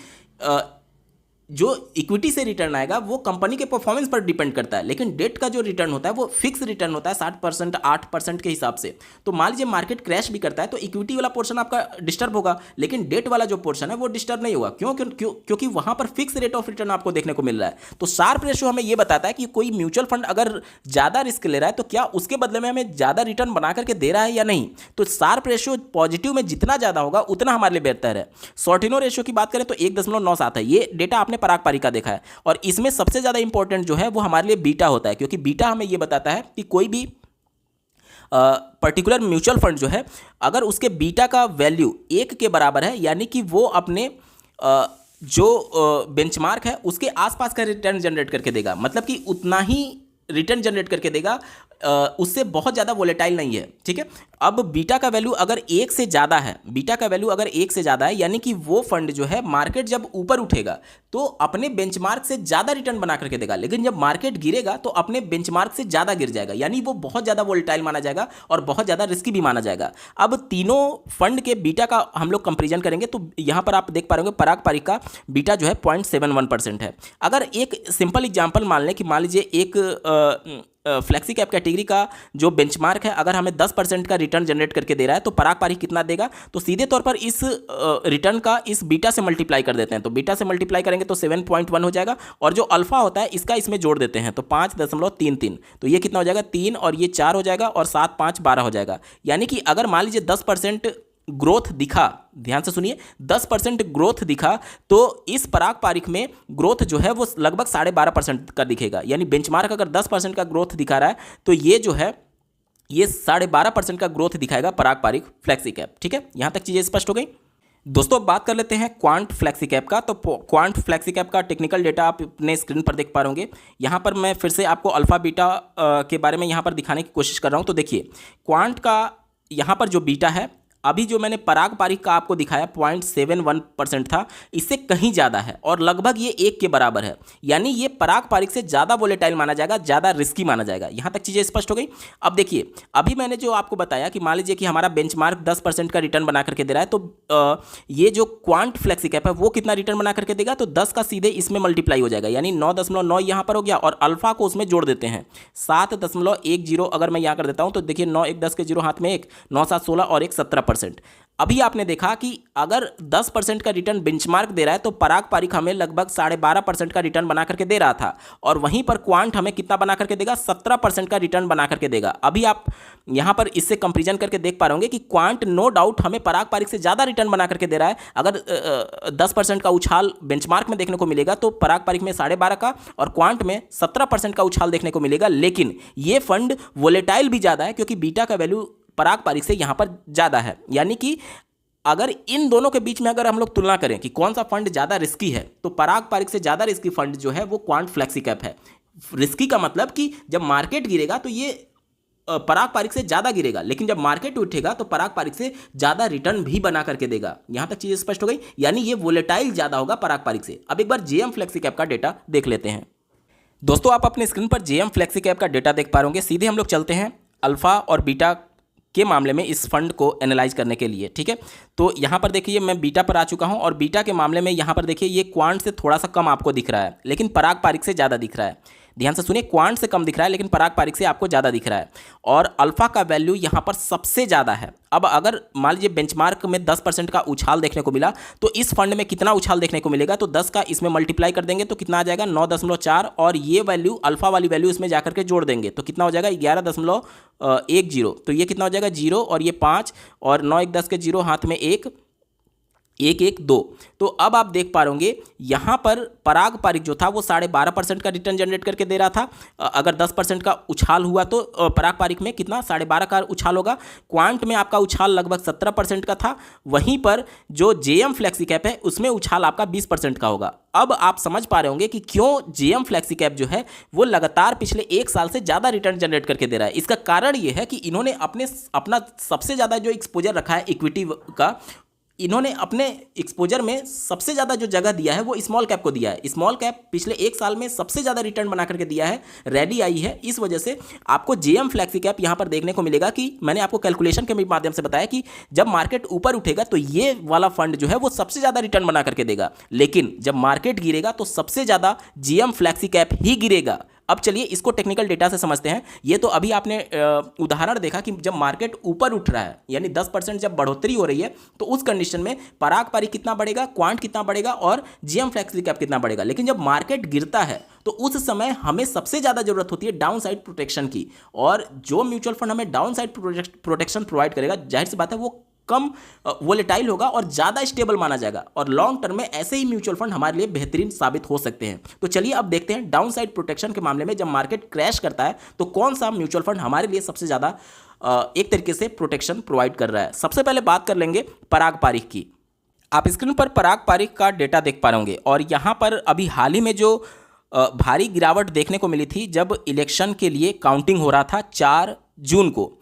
Speaker 1: जो इक्विटी से रिटर्न आएगा वो कंपनी के परफॉर्मेंस पर डिपेंड करता है, लेकिन डेट का जो रिटर्न होता है वो फिक्स रिटर्न होता है 60% 8% के हिसाब से। तो मान लीजिए मार्केट क्रैश भी करता है तो इक्विटी वाला पोर्शन आपका डिस्टर्ब होगा, लेकिन डेट वाला जो पोर्शन है वो डिस्टर्ब नहीं होगा। क्योंकि वहां पर फिक्स रेट ऑफ रिटर्न आपको देखने को मिल रहा है। तो शार्प रेशियो हमें ये बताता है कि कोई म्यूचुअल फंड अगर ज़्यादा रिस्क ले रहा है तो क्या उसके बदले में हमें ज़्यादा रिटर्न बना करके दे रहा है या नहीं। तो शार्प रेशियो पॉजिटिव में जितना ज़्यादा होगा उतना हमारे लिए बेहतर है। शॉर्टिनो रेशियो की बात करें तो 1.97 है। ये डेटा आपने पराग पारिक का देखा है, और इसमें सबसे ज्यादा इंपॉर्टेंट जो है वो हमारे लिए बीटा होता है, क्योंकि बीटा हमें ये बताता है कि कोई भी पर्टिकुलर म्यूचुअल फंड जो है अगर उसके बीटा का वैल्यू 1 के बराबर है, यानी कि वो अपने जो बेंचमार्क है उसके आसपास का रिटर्न जनरेट करके देगा, मतलब कि उतना ही रिटर्न जनरेट करके देगा, उससे बहुत ज़्यादा वोलेटाइल नहीं है। ठीक है, अब बीटा का वैल्यू अगर 1 से ज़्यादा है, बीटा का वैल्यू अगर 1 से ज़्यादा है, यानी कि वो फंड जो है मार्केट जब ऊपर उठेगा तो अपने बेंचमार्क से ज़्यादा रिटर्न बना करके देगा, लेकिन जब मार्केट गिरेगा तो अपने बेंचमार्क से ज़्यादा गिर जाएगा, यानी वो बहुत ज़्यादा वोलेटाइल माना जाएगा और बहुत ज़्यादा रिस्की भी माना जाएगा। अब तीनों फंड के बीटा का हम लोग कंपेरिजन करेंगे तो यहाँ पर आप देख पा रहे होंगे पराग पारिक का बीटा जो है 0.71% है। अगर एक सिंपल एग्जाम्पल मान लें कि मान लीजिए एक फ्लेक्सी कैप कैटेगरी का जो बेंचमार्क है अगर हमें 10% का रिटर्न जनरेट करके दे रहा है तो पराग पारिक कितना देगा, तो सीधे तौर पर इस रिटर्न का इस बीटा से मल्टीप्लाई कर देते हैं। तो बीटा से मल्टीप्लाई करेंगे तो 7.1 हो जाएगा, और जो अल्फा होता है इसका इसमें जोड़ देते हैं तो 5.33, तो ये कितना हो जाएगा 3, और ये 4 हो जाएगा, और 7 5 12 हो जाएगा। यानी कि अगर मान लीजिए 10% ग्रोथ दिखा, ध्यान से सुनिए, 10% ग्रोथ दिखा तो इस पराग पारिक में ग्रोथ जो है वो लगभग 12.5% का दिखेगा। यानी बेंचमार्क अगर 10% का ग्रोथ दिखा रहा है तो ये जो है ये 12.5% का ग्रोथ दिखाएगा पराग पारिक फ्लेक्सी कैप। ठीक है, यहां तक चीजें स्पष्ट हो गई। दोस्तों बात कर लेते हैं क्वांट फ्लेक्सी कैप का। तो क्वांट फ्लेक्सी कैप का टेक्निकल डेटा आप अपने स्क्रीन पर देख पा रहे होंगे। यहाँ पर मैं फिर से आपको अल्फा बीटा के बारे में यहाँ पर दिखाने की कोशिश कर रहा हूँ। तो देखिए क्वांट का यहाँ पर जो बीटा है अभी जो मैंने पराग पारिक का आपको दिखाया 0.71% था, इससे कहीं ज़्यादा है और लगभग ये 1 के बराबर है। यानी ये पराग पारिक से ज़्यादा वोलेटाइल माना जाएगा, ज़्यादा रिस्की माना जाएगा। यहाँ तक चीज़ें स्पष्ट हो गई। अब देखिए, अभी मैंने जो आपको बताया कि मान लीजिए कि हमारा बेंचमार्क 10% का रिटर्न बना करके दे रहा है, तो ये जो क्वांट फ्लेक्सी कैप है वो कितना रिटर्न बना करके देगा, तो 10 का सीधे इसमें मल्टीप्लाई हो जाएगा, यानी 9.9 यहाँ पर हो गया और अल्फा को उसमें जोड़ देते हैं 7.10। अगर मैं यहाँ कर देता हूँ तो देखिए 9 1 10 के 0 हाथ में 1, 9 7 16 और 1 17%। अभी आपने देखा कि अगर 10% का रिटर्न बेंचमार्क दे रहा है तो पराग पारिक हमें लगभग 12.5% का रिटर्न बना करके दे रहा था, और वहीं पर क्वांट हमें कितना बना करके देगा, 17% का रिटर्न बना करके देगा। अभी आप यहां पर इससे कंपैरिजन करके देख पा रहे होंगे कि क्वांट नो डाउट हमें पराग पारिक से ज़्यादा रिटर्न बना करके दे रहा है। अगर 10% का उछाल बेंचमार्क में देखने को मिलेगा तो पराग पारिक में 12.5 का और क्वांट में 17% का उछाल देखने को मिलेगा। लेकिन ये फंड वोलेटाइल भी ज़्यादा है क्योंकि बीटा का वैल्यू पराग पारिक से यहां पर ज़्यादा है। यानी कि अगर इन दोनों के बीच में अगर हम लोग तुलना करें कि कौन सा फंड ज़्यादा रिस्की है, तो पराग पारिक से ज़्यादा रिस्की फंड जो है वो क्वांट फ्लेक्सी कैप है। रिस्की का मतलब कि जब मार्केट गिरेगा तो ये पराग पारिक से ज़्यादा गिरेगा, लेकिन जब मार्केट उठेगा तो पराग पारिक से ज़्यादा रिटर्न भी बना करके देगा। यहां तक चीज़ स्पष्ट हो गई। यानी ये वोलेटाइल ज़्यादा होगा पराग पारिक से। अब एक बार जेएम फ्लेक्सी कैप का डेटा देख लेते हैं। दोस्तों, आप अपने स्क्रीन पर जेएम फ्लेक्सी कैप का डेटा देख पा रहे। सीधे हम लोग चलते हैं अल्फा और बीटा के मामले में इस फंड को एनालाइज करने के लिए। ठीक है, तो यहाँ पर देखिए मैं बीटा पर आ चुका हूँ और बीटा के मामले में यहाँ पर देखिए ये क्वांट से थोड़ा सा कम आपको दिख रहा है, लेकिन पराग पारिक से ज़्यादा दिख रहा है। ध्यान से सुनिए, क्वांट से कम दिख रहा है लेकिन पराग पारिक से आपको ज़्यादा दिख रहा है, और अल्फा का वैल्यू यहाँ पर सबसे ज़्यादा है। अब अगर मान लीजिए बेंचमार्क में 10% का उछाल देखने को मिला तो इस फंड में कितना उछाल देखने को मिलेगा, तो 10 का इसमें मल्टीप्लाई कर देंगे तो कितना आ जाएगा 9.4, और ये वैल्यू अल्फा वाली वैल्यू इसमें जाकर के जोड़ देंगे तो कितना हो जाएगा 11.10। तो ये कितना हो जाएगा 0 और ये 5 और 9 1 10 के 0 हाथ में 1 1 1 2। तो अब आप देख पा रहे यहाँ पर पराग पारिक जो था वो 12.5% का रिटर्न जनरेट करके दे रहा था। अगर 10% का उछाल हुआ तो पराग पारिक में कितना 12.5 का उछाल होगा। क्वांट में आपका उछाल लगभग 17% का था। वहीं पर जो जेएम फ्लेक्सी कैप है उसमें उछाल आपका 20% का होगा। अब आप समझ पा रहे होंगे कि क्यों जेएम फ्लेक्सी कैप जो है वो लगातार पिछले 1 साल से ज़्यादा रिटर्न जनरेट करके दे रहा है। इसका कारण ये है कि इन्होंने अपना सबसे ज़्यादा जो एक्सपोजर रखा है इक्विटी का, इन्होंने अपने एक्सपोजर में सबसे ज़्यादा जो जगह दिया है वो स्मॉल कैप को दिया है। स्मॉल कैप पिछले 1 साल में सबसे ज़्यादा रिटर्न बना करके दिया है, रेडी आई है। इस वजह से आपको जेएम फ्लेक्सी कैप यहाँ पर देखने को मिलेगा कि मैंने आपको कैलकुलेशन के माध्यम से बताया कि जब मार्केट ऊपर उठेगा तो ये वाला फंड जो है वो सबसे ज़्यादा रिटर्न बना करके देगा, लेकिन जब मार्केट गिरेगा तो सबसे ज़्यादा जेएम फ्लेक्सी कैप ही गिरेगा। अब चलिए इसको टेक्निकल डेटा से समझते हैं। ये तो अभी आपने उदाहरण देखा कि जब मार्केट ऊपर उठ रहा है यानी 10% जब बढ़ोतरी हो रही है तो उस कंडीशन में पराग पारिक कितना बढ़ेगा, क्वांट कितना बढ़ेगा और जेएम फ्लेक्सी कैप कितना बढ़ेगा। लेकिन जब मार्केट गिरता है तो उस समय हमें सबसे ज़्यादा जरूरत होती है डाउन साइड प्रोटेक्शन की, और जो म्यूचुअल फंड हमें डाउन साइड प्रोटेक्शन प्रोवाइड करेगा, जाहिर सी बात है वो कम वोलेटाइल होगा और ज़्यादा स्टेबल माना जाएगा, और लॉन्ग टर्म में ऐसे ही म्यूचुअल फंड हमारे लिए बेहतरीन साबित हो सकते हैं। तो चलिए अब देखते हैं डाउन साइड प्रोटेक्शन के मामले में जब मार्केट क्रैश करता है तो कौन सा म्यूचुअल फंड हमारे लिए सबसे ज़्यादा एक तरीके से प्रोटेक्शन प्रोवाइड कर रहा है। सबसे पहले बात कर लेंगे पराग पारिक की। आप स्क्रीन पर पराग पारिक का डेटा देख पा रहे होंगे, और यहाँ पर अभी हाल ही में जो भारी गिरावट देखने को मिली थी जब इलेक्शन के लिए काउंटिंग हो रहा था 4 जून को,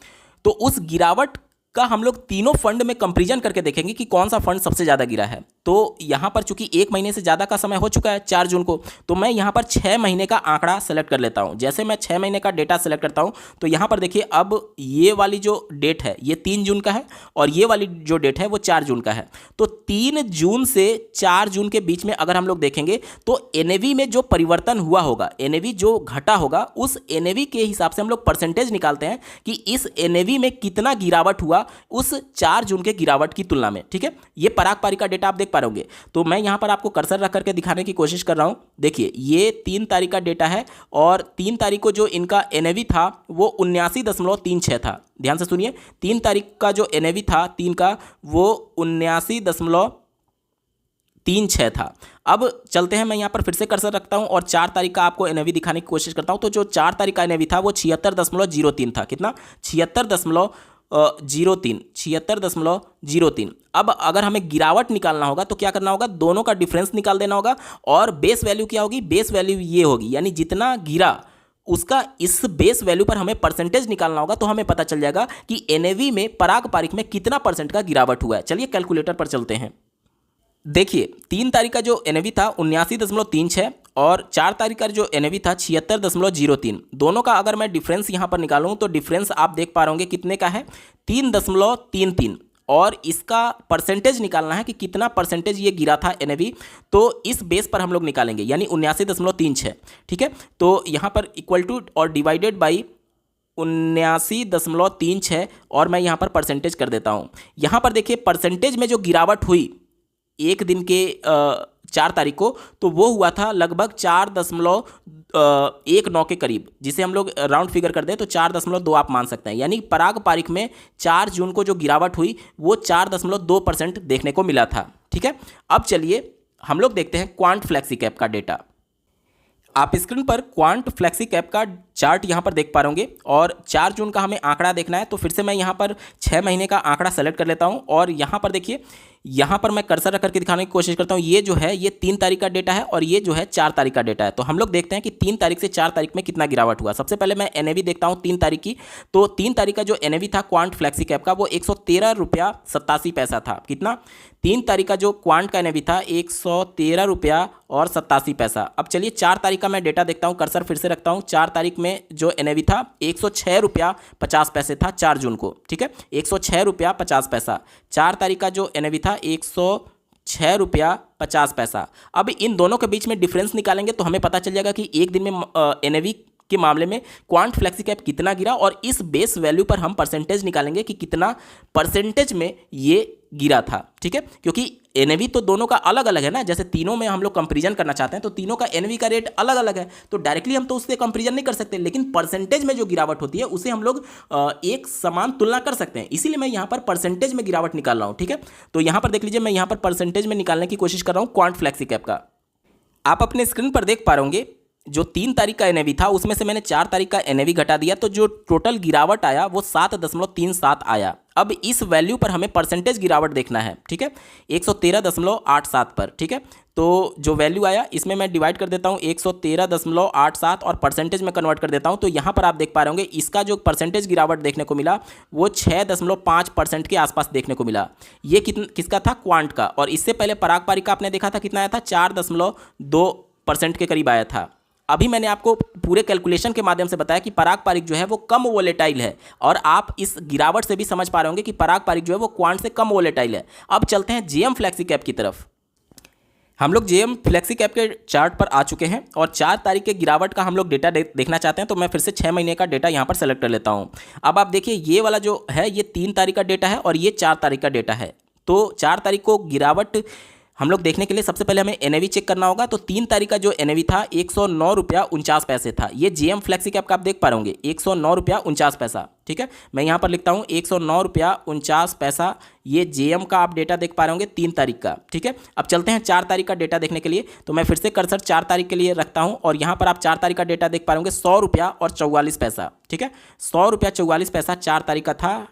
Speaker 1: तो उस गिरावट का हम लोग तीनों फंड में कंपैरिजन करके देखेंगे कि कौन सा फंड सबसे ज़्यादा गिरा है। तो यहाँ पर चूंकि 1 महीने से ज़्यादा का समय हो चुका है 4 जून को, तो मैं यहाँ पर 6 महीने का आंकड़ा सेलेक्ट कर लेता हूँ। जैसे मैं 6 महीने का डेटा सेलेक्ट करता हूँ तो यहाँ पर देखिए अब ये वाली जो डेट है ये 3 जून का है और ये वाली जो डेट है वो 4 जून का है। तो 3 जून से 4 जून के बीच में अगर हम लोग देखेंगे तो एनएवी में जो परिवर्तन हुआ होगा, एनएवी जो घटा होगा, उस एनएवी के हिसाब से हम लोग परसेंटेज निकालते हैं कि इस एनएवी में कितना गिरावट हुआ उस 4 जून के गिरावट की तुलना में। ठीक है, ये पराग पारिक का डेटा आप देख पा रहे होंगे। तो मैं यहाँ पर आपको कर्सर रख करके दिखाने की कोशिश कर रहा हूँ। देखिए ये 3 तारीख का डेटा है और 3 तारीख को जो इनका एनएवी था वो 79.36 था। ध्यान से सुनिए, 3 तारीख का जो एनएवी था 3 का वो 79.36 था। अब चलते हैं, मैं यहाँ पर फिर से कर्सर रखता हूँ और 4 तारीख का आपको एनएवी दिखाने की कोशिश करता हूँ। तो जो 4 तारीख का एनएवी था वो 76.03 था। कितना? 76.03। अब अगर हमें गिरावट निकालना होगा तो क्या करना होगा, दोनों का डिफरेंस निकाल देना होगा और बेस वैल्यू क्या होगी, बेस वैल्यू ये होगी, यानी जितना गिरा उसका इस बेस वैल्यू पर हमें परसेंटेज निकालना होगा, तो हमें पता चल जाएगा कि एनएवी में पराग पारिक में कितना परसेंट का गिरावट हुआ है। चलिए कैलकुलेटर पर चलते हैं। देखिए 3 तारीख का जो एनएवी था 79.36 और 4 तारीख का जो एनएवी था 76.03। दोनों का अगर मैं डिफरेंस यहाँ पर निकालूँ तो डिफरेंस आप देख पा रहे होंगे कितने का है, 3.33। और इसका परसेंटेज निकालना है कि कितना परसेंटेज ये गिरा था एनएवी, तो इस बेस पर हम लोग निकालेंगे, यानी 79.36। ठीक है, तो यहाँ पर इक्वल टू और डिवाइडेड बाई 79.36 और मैं यहाँ पर परसेंटेज कर देता हूँ। यहाँ पर देखिए परसेंटेज में जो गिरावट हुई एक दिन के 4 तारीख को, तो वो हुआ था लगभग 4.19 के करीब, जिसे हम लोग राउंड फिगर कर दें तो 4.2 आप मान सकते हैं। यानी पराग पारिक में 4 जून को जो गिरावट हुई वो 4.2% देखने को मिला था। ठीक है, अब चलिए हम लोग देखते हैं क्वांट फ्लेक्सी कैप का डेटा। आप स्क्रीन पर क्वांट फ्लेक्सी कैप का चार्ट यहाँ पर देख पा रहे होंगे और 4 जून का हमें आंकड़ा देखना है, तो फिर से मैं यहाँ पर 6 महीने का आंकड़ा सेलेक्ट कर लेता हूँ और यहाँ पर देखिए, यहाँ पर मैं कर्सर रख करके दिखाने की कोशिश करता हूँ। ये जो है ये 3 तारीख का डेटा है और ये जो है 4 तारीख का डेटा है। तो हम लोग देखते हैं कि 3 तारीख से 4 तारीख में कितना गिरावट हुआ। सबसे पहले मैं एनएवी देखता हूँ 3 तारीख की, तो 3 तारीख का जो एनएवी था क्वांट फ्लेक्सी कैप का वो 113 रुपया 87 पैसा था। कितना? 3 तारीख का जो क्वांट का एनएवी था 113 रुपया और 87 पैसा। अब चलिए 4 तारीख का मैं डेटा देखता हूँ, कर्सर फिर से रखता हूँ। 4 तारीख में जो एनएवी था 106 रुपया 50 पैसे था 4 जून को। ठीक है, 106 रुपया 50 पैसा। 4 तारीख का जो एनएवी था 106 रुपया 50 पैसा। अब इन दोनों के बीच में डिफरेंस निकालेंगे तो हमें पता चल जाएगा कि एक दिन में एनएवी के मामले में क्वांट फ्लेक्सी कैप कितना गिरा, और इस बेस वैल्यू पर हम परसेंटेज निकालेंगे कि कितना परसेंटेज में ये गिरा था। ठीक है, क्योंकि एनएवी तो दोनों का अलग अलग है ना, जैसे तीनों में हम लोग कंपैरिजन करना चाहते हैं तो तीनों का एनएवी का रेट अलग अलग है, तो डायरेक्टली हम तो उससे कंपैरिजन नहीं कर सकते, लेकिन परसेंटेज में जो गिरावट होती है उसे हम लोग एक समान तुलना कर सकते हैं। इसीलिए मैं यहाँ पर परसेंटेज में गिरावट निकाल रहा हूँ। ठीक है, तो यहाँ पर देख लीजिए मैं यहाँ पर परसेंटेज में निकालने की कोशिश कर रहा हूँ क्वांट फ्लेक्सी कैप का। आप अपने स्क्रीन पर देख पा रहे होंगे जो 3 तारीख का एनएवी था उसमें से मैंने 4 तारीख का एनएवी घटा दिया, तो जो टोटल गिरावट आया वो 7.37 आया। अब इस वैल्यू पर हमें परसेंटेज गिरावट देखना है। ठीक है, 113.87 पर। ठीक है, तो जो वैल्यू आया इसमें मैं डिवाइड कर देता हूँ 113.87 और परसेंटेज में कन्वर्ट कर देता हूँ, तो यहाँ पर आप देख पा रहे होंगे इसका जो परसेंटेज गिरावट देखने को मिला वो 6.5% के आसपास देखने को मिला। ये किसका था? क्वांट का। और इससे पहले पराग पारिक का आपने देखा था कितना आया था? 4.2% के करीब आया था। अभी मैंने आपको पूरे कैलकुलेशन के माध्यम से बताया कि पराग पारिक जो है वो कम वोलेटाइल है, और आप इस गिरावट से भी समझ पा रहे होंगे कि पराग पारिक जो है वो क्वांट से कम वोलेटाइल है। अब चलते हैं जेएम फ्लेक्सी कैप की तरफ। हम लोग जेएम फ्लेक्सी कैप के चार्ट पर आ चुके हैं और 4 तारीख के गिरावट का हम लोग डेटा देखना चाहते हैं, तो मैं फिर से 6 महीने का डेटा यहाँ पर सेलेक्ट कर लेता हूँ। अब आप देखिए ये वाला जो है ये 3 तारीख का डेटा है और ये 4 तारीख का डेटा है। तो 4 तारीख को गिरावट हम लोग देखने के लिए सबसे पहले हमें एनएवी चेक करना होगा। तो 3 तारीख का जो एनएवी था 109 रुपया 49 पैसे था। ये जेएम फ्लेक्सी कैप का आप देख पा रहे होंगे 109 रुपया 49 पैसा। ठीक है, मैं यहाँ पर लिखता हूँ 109 रुपया 49 पैसा। ये जेएम का आप डेटा देख पा रहे होंगे 3 तारीख का। ठीक है, अब चलते हैं 4 तारीख का डेटा देखने के लिए, तो मैं फिर से कर्सर 4 तारीख के लिए रखता हूँ और यहाँ पर आप 4 तारीख का डेटा देख पा रहे होंगे 100 रुपया और 44 पैसा। ठीक है, 100 रुपया 44 पैसा 4 तारीख का था,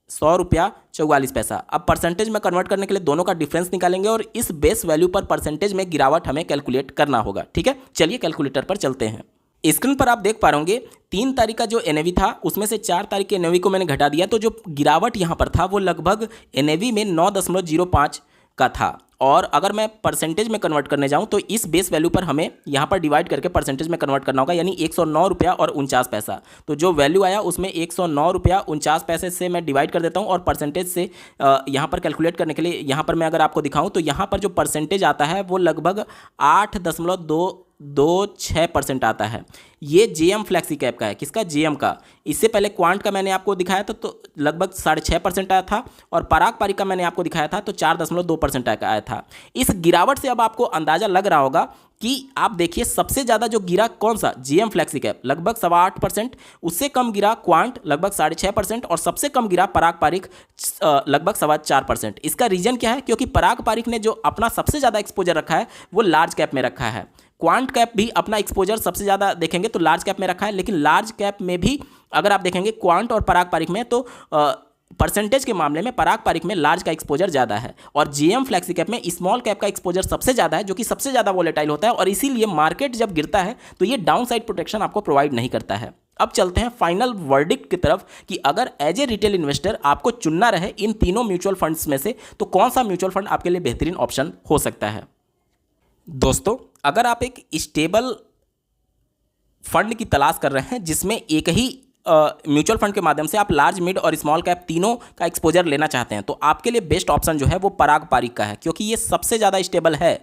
Speaker 1: 100 रुपया 44 पैसा। अब परसेंटेज में कन्वर्ट करने के लिए दोनों का डिफरेंस निकालेंगे और इस बेस वैल्यू पर परसेंटेज में गिरावट हमें कैलकुलेट करना होगा। ठीक है, चलिए कैलकुलेटर पर चलते हैं। स्क्रीन पर आप देख पा रहे होंगे 3 तारीख का जो एनएवी था उसमें से 4 तारीख के एनएवी को मैंने घटा दिया, तो जो गिरावट यहाँ पर था वो लगभग एनएवी में 9.05 का था। और अगर मैं परसेंटेज में कन्वर्ट करने जाऊं तो इस बेस वैल्यू पर हमें यहाँ पर डिवाइड करके परसेंटेज में कन्वर्ट करना होगा, यानी 109 रुपया और 49 पैसा। तो जो वैल्यू आया उसमें 109 रुपया 49 पैसे से मैं डिवाइड कर देता हूँ और परसेंटेज से यहाँ पर कैलकुलेट करने के लिए यहाँ पर मैं अगर आपको दिखाऊँ तो यहाँ पर जो परसेंटेज आता है वो लगभग 8.226% आता है। ये जेएम फ्लेक्सी कैप का है। किसका? जेएम का। इससे पहले क्वांट का मैंने आपको दिखाया था तो लगभग 6.5% आया था, और पराग पारिक का मैंने आपको दिखाया था तो 4.2% आया था। इस गिरावट से अब आपको अंदाजा लग रहा होगा कि आप देखिए सबसे ज़्यादा जो गिरा कौन सा? जेएम फ्लेक्सी कैप लगभग 8.25%, उससे कम गिरा क्वांट लगभग 6.5%, और सबसे कम गिरा पराग पारिक लगभग 4.25%। इसका रीजन क्या है? क्योंकि पराग पारिक ने जो अपना सबसे ज़्यादा एक्सपोजर रखा है वो लार्ज कैप में रखा है। क्वांट कैप भी अपना एक्सपोजर सबसे ज़्यादा देखेंगे तो लार्ज कैप में रखा है, लेकिन लार्ज कैप में भी अगर आप देखेंगे क्वांट और पराग पारिक में तो परसेंटेज के मामले में पराग पारिक में लार्ज का एक्सपोजर ज़्यादा है और जीएम फ्लेक्सी कैप में स्मॉल कैप का एक्सपोजर सबसे ज़्यादा है, जो कि सबसे ज़्यादा वोलेटाइल होता है और इसीलिए मार्केट जब गिरता है तो ये डाउन साइड प्रोटेक्शन आपको प्रोवाइड नहीं करता है। अब चलते हैं फाइनल वर्डिक्ट की तरफ कि अगर एज ए रिटेल इन्वेस्टर आपको चुनना रहे इन तीनों म्यूचुअल फंड्स में से तो कौन सा म्यूचुअल फंड आपके लिए बेहतरीन ऑप्शन हो सकता है। दोस्तों, अगर आप एक स्टेबल फंड की तलाश कर रहे हैं जिसमें एक ही म्यूचुअल फंड के माध्यम से आप लार्ज, मिड और स्मॉल कैप तीनों का एक्सपोजर लेना चाहते हैं तो आपके लिए बेस्ट ऑप्शन जो है वो पराग पारिक का है, क्योंकि ये सबसे ज़्यादा स्टेबल है,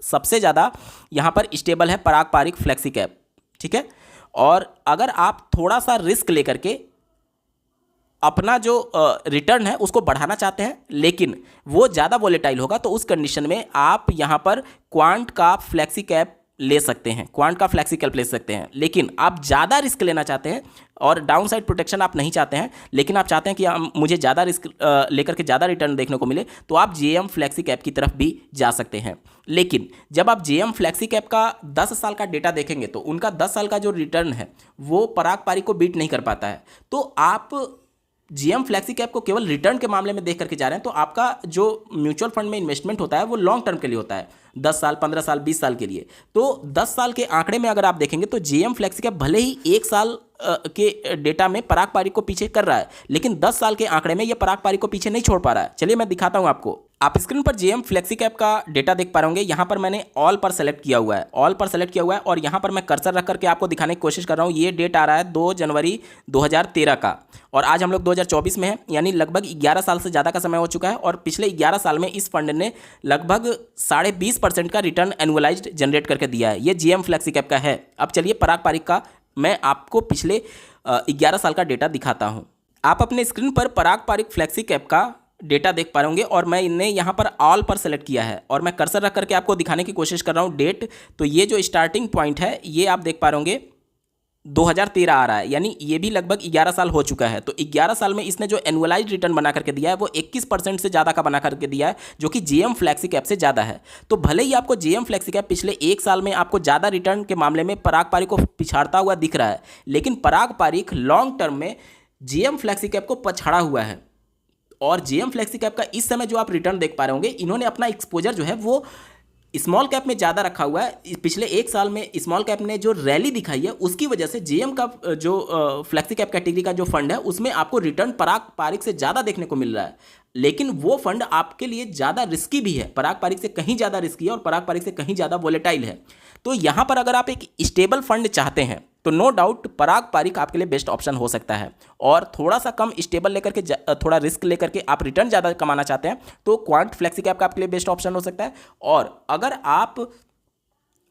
Speaker 1: सबसे ज़्यादा यहाँ पर स्टेबल है पराग पारिक फ्लेक्सी कैप। ठीक है, और अगर आप थोड़ा सा रिस्क लेकर के अपना जो रिटर्न है उसको बढ़ाना चाहते हैं लेकिन वो ज़्यादा वोलेटाइल होगा तो उस कंडीशन में आप यहाँ पर क्वांट का फ्लेक्सी कैप ले सकते हैं, क्वांट का फ्लेक्सी कैप ले सकते हैं। लेकिन आप ज़्यादा रिस्क लेना चाहते हैं और डाउन साइड प्रोटेक्शन आप नहीं चाहते हैं, लेकिन आप चाहते हैं कि मुझे ज़्यादा रिस्क लेकर के ज़्यादा रिटर्न देखने को मिले, तो आप जेएम फ्लेक्सी कैप की तरफ भी जा सकते हैं। लेकिन जब आप जेएम फ्लेक्सी कैप का 10 साल का डेटा देखेंगे तो उनका 10 साल का जो रिटर्न है वो पराग पारिक को बीट नहीं कर पाता है। तो आप जीएम फ्लेक्सी कैप को केवल रिटर्न के मामले में देख करके जा रहे हैं तो आपका जो म्यूचुअल फंड में इन्वेस्टमेंट होता है वो लॉन्ग टर्म के लिए होता है, 10 साल, 15 साल, 20 साल के लिए। तो 10 साल के आंकड़े में अगर आप देखेंगे तो जीएम फ्लेक्सी कैप भले ही 1 साल के डेटा में पराग पारिक को पीछे कर रहा है, लेकिन 10 साल के आंकड़े में यह पराग पारिक को पीछे नहीं छोड़ पा रहा है। चलिए मैं दिखाता हूं आपको। आप स्क्रीन पर जीएम फ्लेक्सी कैप का डेटा देख पा रहे होंगे। यहाँ पर मैंने ऑल पर सेलेक्ट किया हुआ है, ऑल पर सेलेक्ट किया हुआ है और यहाँ पर मैं कर्सर रख करके आपको दिखाने की कोशिश कर रहा हूँ। ये डेट आ रहा है 2 जनवरी 2013 का और आज हम लोग 2024 में हैं, यानी लगभग 11 साल से ज़्यादा का समय हो चुका है और पिछले 11 साल में इस फंड ने लगभग 20.5% का रिटर्न एनुअलाइज्ड जनरेट करके दिया है। ये जीएम फ्लेक्सी कैप का है। अब चलिए पराग पारिक का मैं आपको पिछले 11 साल का डेटा दिखाता हूं। आप अपने स्क्रीन पर पराग पारिक फ्लेक्सी कैप का डेटा देख पा होंगे और मैं इन्हें यहाँ पर ऑल पर सेलेक्ट किया है और मैं कर्सर रख करके आपको दिखाने की कोशिश कर रहा हूँ डेट। तो ये जो स्टार्टिंग पॉइंट है ये आप देख पा होंगे 2013 आ रहा है, यानी ये भी लगभग 11 साल हो चुका है। तो 11 साल में इसने जो एनुअलाइज रिटर्न बना करके दिया है वो 21% से ज़्यादा का बना करके दिया है, जो कि जीएम फ्लेक्सी कैप से ज़्यादा है। तो भले ही आपको जीएम फ्लेक्सी कैप पिछले 1 साल में आपको ज़्यादा रिटर्न के मामले में पराग पारिक को पिछाड़ता हुआ दिख रहा है, लेकिन पराग पारिक लॉन्ग टर्म में जीएम फ्लेक्सी कैप को पछाड़ा हुआ है। और जीएम फ्लेक्सी कैप का इस समय जो आप रिटर्न देख पा रहे होंगे, इन्होंने अपना एक्सपोजर जो है वो स्मॉल कैप में ज़्यादा रखा हुआ है। पिछले 1 साल में स्मॉल कैप ने जो रैली दिखाई है उसकी वजह से जीएम का जो फ्लेक्सी कैप कैटेगरी का जो फंड है उसमें आपको रिटर्न पराग पारिक से ज़्यादा देखने को मिल रहा है, लेकिन वो फंड आपके लिए ज़्यादा रिस्की भी है, पराग पारिक से कहीं ज़्यादा रिस्की है और पराग पारिक से कहीं ज़्यादा वोलेटाइल है। तो यहाँ पर अगर आप एक स्टेबल फंड चाहते हैं तो नो डाउट पराग पारिक आपके लिए बेस्ट ऑप्शन हो सकता है। और थोड़ा सा कम स्टेबल लेकर के थोड़ा रिस्क लेकर के आप रिटर्न ज़्यादा कमाना चाहते हैं तो क्वांट फ्लेक्सी कैप का आपके लिए बेस्ट ऑप्शन हो सकता है। और अगर आप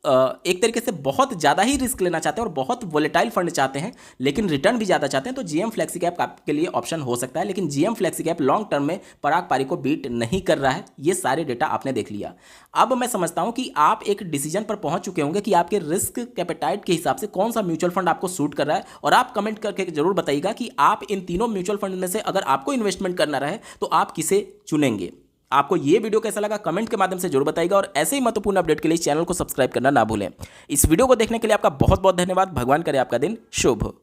Speaker 1: एक तरीके से बहुत ज़्यादा ही रिस्क लेना चाहते हैं और बहुत वोलेटाइल फंड चाहते हैं लेकिन रिटर्न भी ज़्यादा चाहते हैं तो जीएम फ्लेक्सी कैप आपके लिए ऑप्शन हो सकता है। लेकिन GM flexi cap long term में पराग पारिक को बीट नहीं कर रहा है। ये सारे डेटा आपने देख लिया। अब मैं समझता हूं कि आप एक डिसीजन पर पहुंच चुके होंगे कि आपके रिस्क कैपेटाइट के हिसाब से कौन सा म्यूचुअल फंड आपको सूट कर रहा है। और आप कमेंट करके जरूर बताइएगा कि आप इन तीनों म्यूचुअल फंड में से अगर आपको इन्वेस्टमेंट करना रहे तो आप किसे चुनेंगे। आपको ये वीडियो कैसा लगा कमेंट के माध्यम से जरूर बताइएगा और ऐसे ही महत्वपूर्ण अपडेट के लिए इस चैनल को सब्सक्राइब करना ना भूलें। इस वीडियो को देखने के लिए आपका बहुत बहुत धन्यवाद। भगवान करे आपका दिन शुभ हो।